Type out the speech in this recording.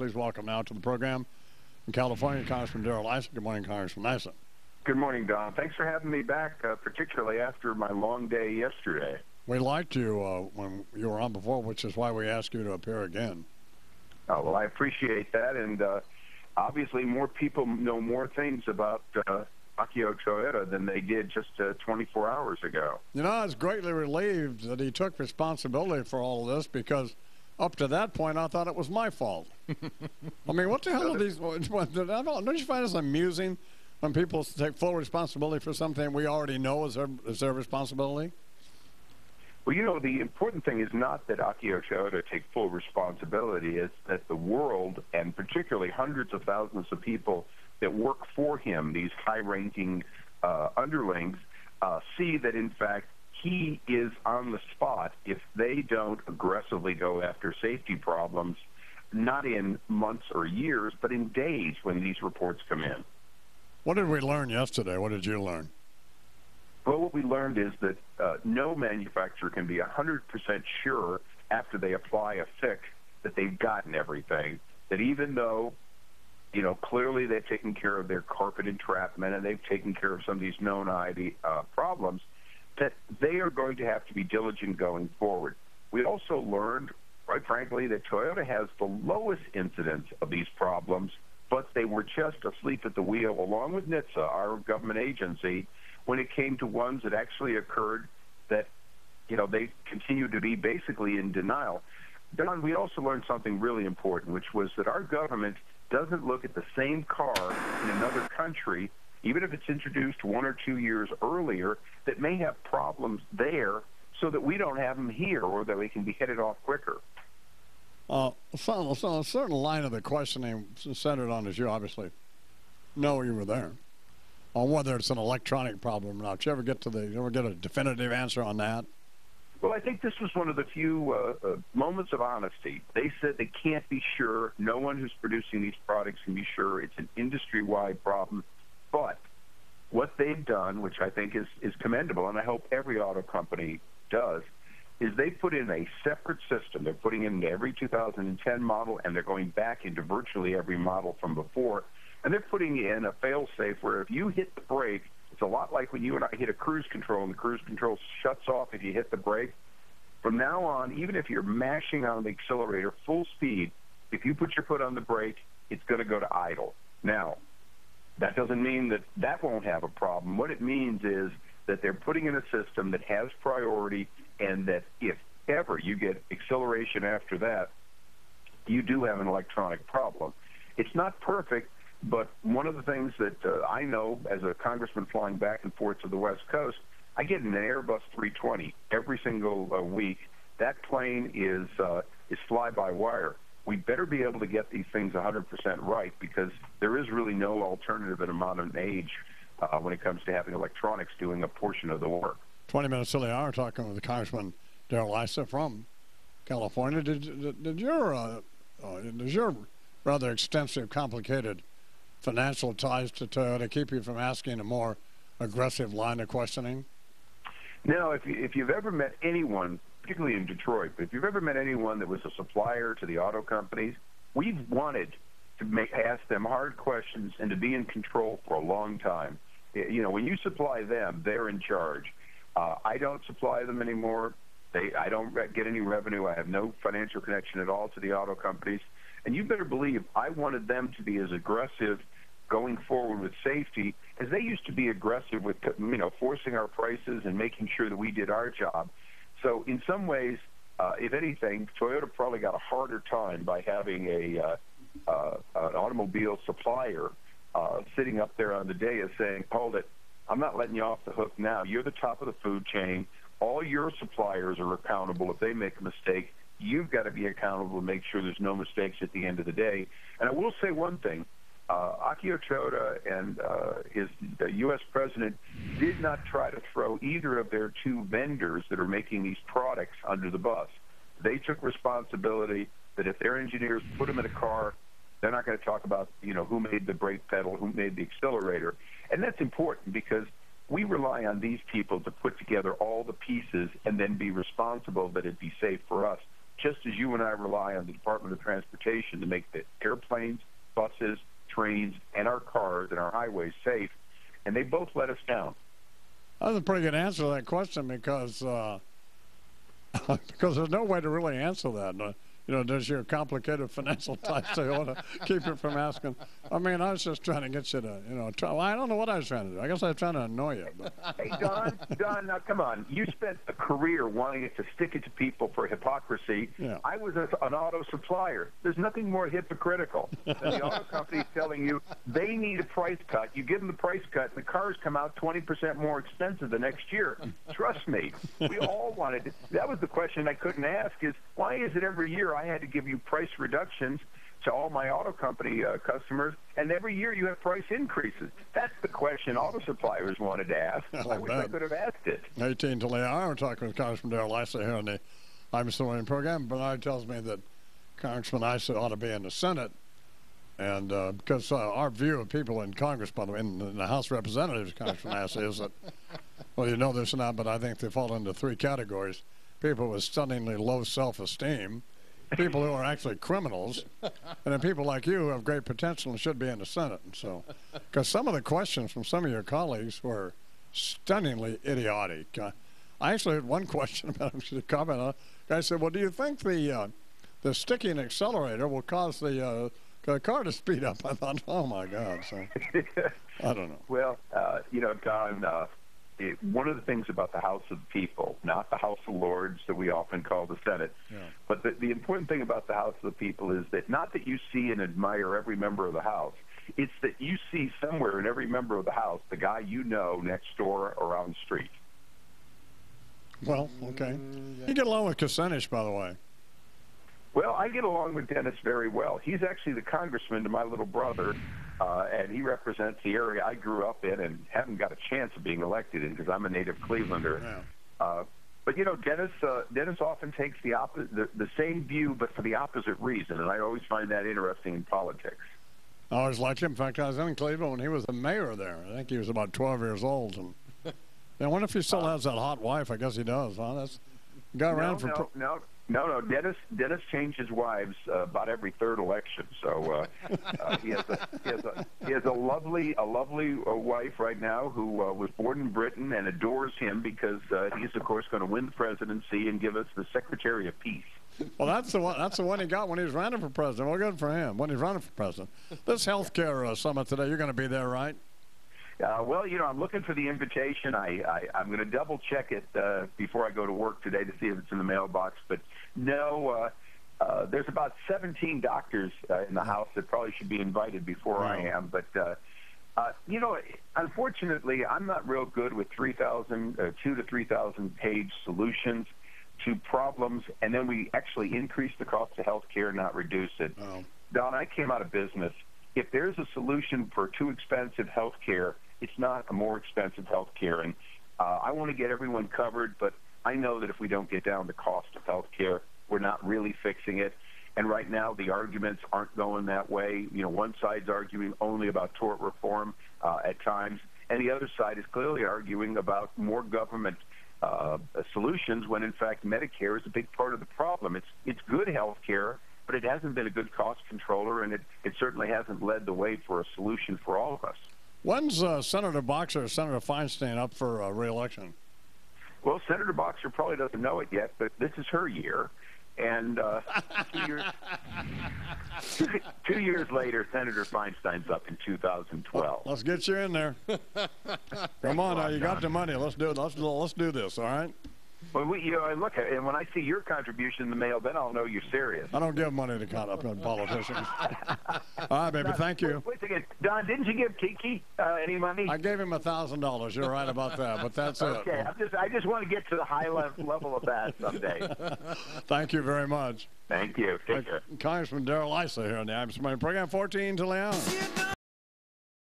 Please welcome now to the program in California, Congressman Darrell Issa. Good morning, Congressman Issa. Good morning, Don. Thanks for having me back, particularly after my long day yesterday. We liked you when you were on before, which is why we asked you to appear again. Oh, well, I appreciate that, and obviously more people know more things about Akio Toyoda than they did just 24 hours ago. You know, I was greatly relieved that he took responsibility for all of this, because up to that point, I thought it was my fault. I mean, what the hell are these? Don't you find this amusing when people take full responsibility for something we already know is their responsibility? Well, you know, the important thing is not that Akio Toyoda take full responsibility. It's that the world, and particularly hundreds of thousands of people that work for him, these high-ranking underlings, see that, in fact, he is on the spot if they don't aggressively go after safety problems, not in months or years, but in days when these reports come in. What did we learn yesterday? What did you learn? Well, what we learned is that no manufacturer can be 100% sure after they apply a fix that they've gotten everything, that even though, you know, clearly they've taken care of their carpet entrapment and they've taken care of some of these known problems, that they are going to have to be diligent going forward. We also learned, quite frankly, that Toyota has the lowest incidence of these problems, but they were just asleep at the wheel, along with NHTSA, our government agency, when it came to ones that actually occurred that, you know, they continued to be basically in denial. Don, we also learned something really important, which was that our government doesn't look at the same car in another country, even if it's introduced 1 or 2 years earlier, that may have problems there, so that we don't have them here, or that we can be headed off quicker. So a certain line of the questioning centered on, as you obviously know, you were there, on whether it's an electronic problem or not. Did you ever get a definitive answer on that? Well, I think this was one of the few moments of honesty. They said they can't be sure. No one who's producing these products can be sure. It's an industry-wide problem. But what they've done, which I think is commendable, and I hope every auto company does, is they put in a separate system. They're putting in every 2010 model, and they're going back into virtually every model from before. And they're putting in a fail-safe where if you hit the brake, it's a lot like when you and I hit a cruise control, and the cruise control shuts off if you hit the brake. From now on, even if you're mashing on the accelerator full speed, if you put your foot on the brake, it's going to go to idle. Now, that doesn't mean that that won't have a problem. What it means is that they're putting in a system that has priority, and that if ever you get acceleration after that, you do have an electronic problem. It's not perfect, but one of the things that I know as a congressman flying back and forth to the West Coast, I get in an Airbus 320 every single week. That plane is fly-by-wire. We better be able to get these things 100% right, because there is really no alternative in a modern age when it comes to having electronics doing a portion of the work. 20 minutes till the hour, talking with the Congressman Darrell Issa from California. Does your rather extensive, complicated financial ties to Toyota keep you from asking a more aggressive line of questioning? No, if you've ever met anyone, particularly in Detroit, but if you've ever met anyone that was a supplier to the auto companies, we've wanted to ask them hard questions and to be in control for a long time. You know, when you supply them, they're in charge. I don't supply them anymore. I don't get any revenue. I have no financial connection at all to the auto companies. And you better believe I wanted them to be as aggressive going forward with safety as they used to be aggressive with, you know, forcing our prices and making sure that we did our job. So in some ways, if anything, Toyota probably got a harder time by having an automobile supplier sitting up there on the dais saying, hold it, I'm not letting you off the hook now. You're the top of the food chain. All your suppliers are accountable. If they make a mistake, you've got to be accountable to make sure there's no mistakes at the end of the day. And I will say one thing. Akio Toyoda and his U.S. president did not try to throw either of their two vendors that are making these products under the bus. They took responsibility that if their engineers put them in a car, they're not going to talk about, you know, who made the brake pedal, who made the accelerator. And that's important because we rely on these people to put together all the pieces and then be responsible that it be safe for us. just as you and I rely on the Department of Transportation to make the airplanes, buses, trains, and our cars and our highways safe, and they both let us down. That's a pretty good answer to that question because because there's no way to really answer that. You know, does your complicated financial type say you want to keep you from asking? I mean, I was just trying to get you to, you know, try, well, I don't know what I was trying to do. I guess I was trying to annoy you. But. Hey, Don, now come on. You spent a career wanting it to stick it to people for hypocrisy. Yeah. I was an auto supplier. There's nothing more hypocritical than the auto company telling you they need a price cut. You give them the price cut, and the cars come out 20% more expensive the next year. Trust me. We all wanted it. That was the question I couldn't ask is, why is it every year I had to give you price reductions to all my auto company customers, and every year you have price increases? That's the question auto suppliers wanted to ask. I wish I could have asked it. 18 till the hour. We're talking with Congressman Darrell Issa here on the I'm Still Winning program. Bernard tells me that Congressman Issa ought to be in the Senate, and because our view of people in Congress, by the way, in the House of Representatives, Congressman Issa, is that, well, you know this or not, but I think they fall into three categories. People with stunningly low self-esteem, people who are actually criminals, and then people like you who have great potential and should be in the Senate. And so, because some of the questions from some of your colleagues were stunningly idiotic. I actually had one question about a comment on. I said, "Well, do you think the sticking accelerator will cause the car to speed up?" I thought, "Oh my God!" So I don't know. Well, you know, Don. One of the things about the House of the People, not the House of Lords that we often call the Senate, but the important thing about the House of the People is that not that you see and admire every member of the House, it's that you see somewhere in every member of the House the guy you know next door or on the street. Well, okay. You get along with Kucinich, by the way. Well, I get along with Dennis very well. He's actually the congressman to my little brother, and he represents the area I grew up in and haven't got a chance of being elected in because I'm a native Clevelander. Yeah. But, you know, Dennis often takes the same view, but for the opposite reason, and I always find that interesting in politics. I always liked him. In fact, I was in Cleveland when he was the mayor there. I think he was about 12 years old. And I wonder if he still has that hot wife. I guess he does. Huh? That's got around for. No. Dennis changes wives about every third election. So he has a lovely wife right now who was born in Britain and adores him because he's of course going to win the presidency and give us the Secretary of Peace. Well, that's the one. That's the one he got when he was running for president. Well, good for him. When he's running for president, this healthcare summit today, you're going to be there, right? Well, you know, I'm looking for the invitation. I'm going to double check it before I go to work today to see if it's in the mailbox. But no, there's about 17 doctors in the House that probably should be invited before I am. But you know, unfortunately, I'm not real good with 2 to 3,000 page solutions to problems, and then we actually increase the cost of health care, not reduce it. Oh. Don, I came out of business. If there's a solution for too expensive health care, it's not a more expensive health care. And I want to get everyone covered, but I know that if we don't get down the cost of health care, we're not really fixing it. And right now, the arguments aren't going that way. You know, one side's arguing only about tort reform at times, and the other side is clearly arguing about more government solutions when, in fact, Medicare is a big part of the problem. It's good health care, but it hasn't been a good cost controller, and it certainly hasn't led the way for a solution for all of us. When's Senator Boxer or Senator Feinstein up for re-election? Well, Senator Boxer probably doesn't know it yet, but this is her year. And 2 years later, Senator Feinstein's up in 2012. Let's get you in there. Come on now, you got the money. Let's do it. Let's do this, all right? Well, you know, and look, and when I see your contribution in the mail, then I'll know you're serious. I don't give money to politicians. All right, baby, thank you. Wait a second. Don, didn't you give Kiki any money? I gave him $1,000. You're right about that, but that's okay. it. I just want to get to the high level of that someday. Thank you very much. Thank you. Take care. Congressman Darrell Issa here on the I'm Still Winning program, 14 till the hour.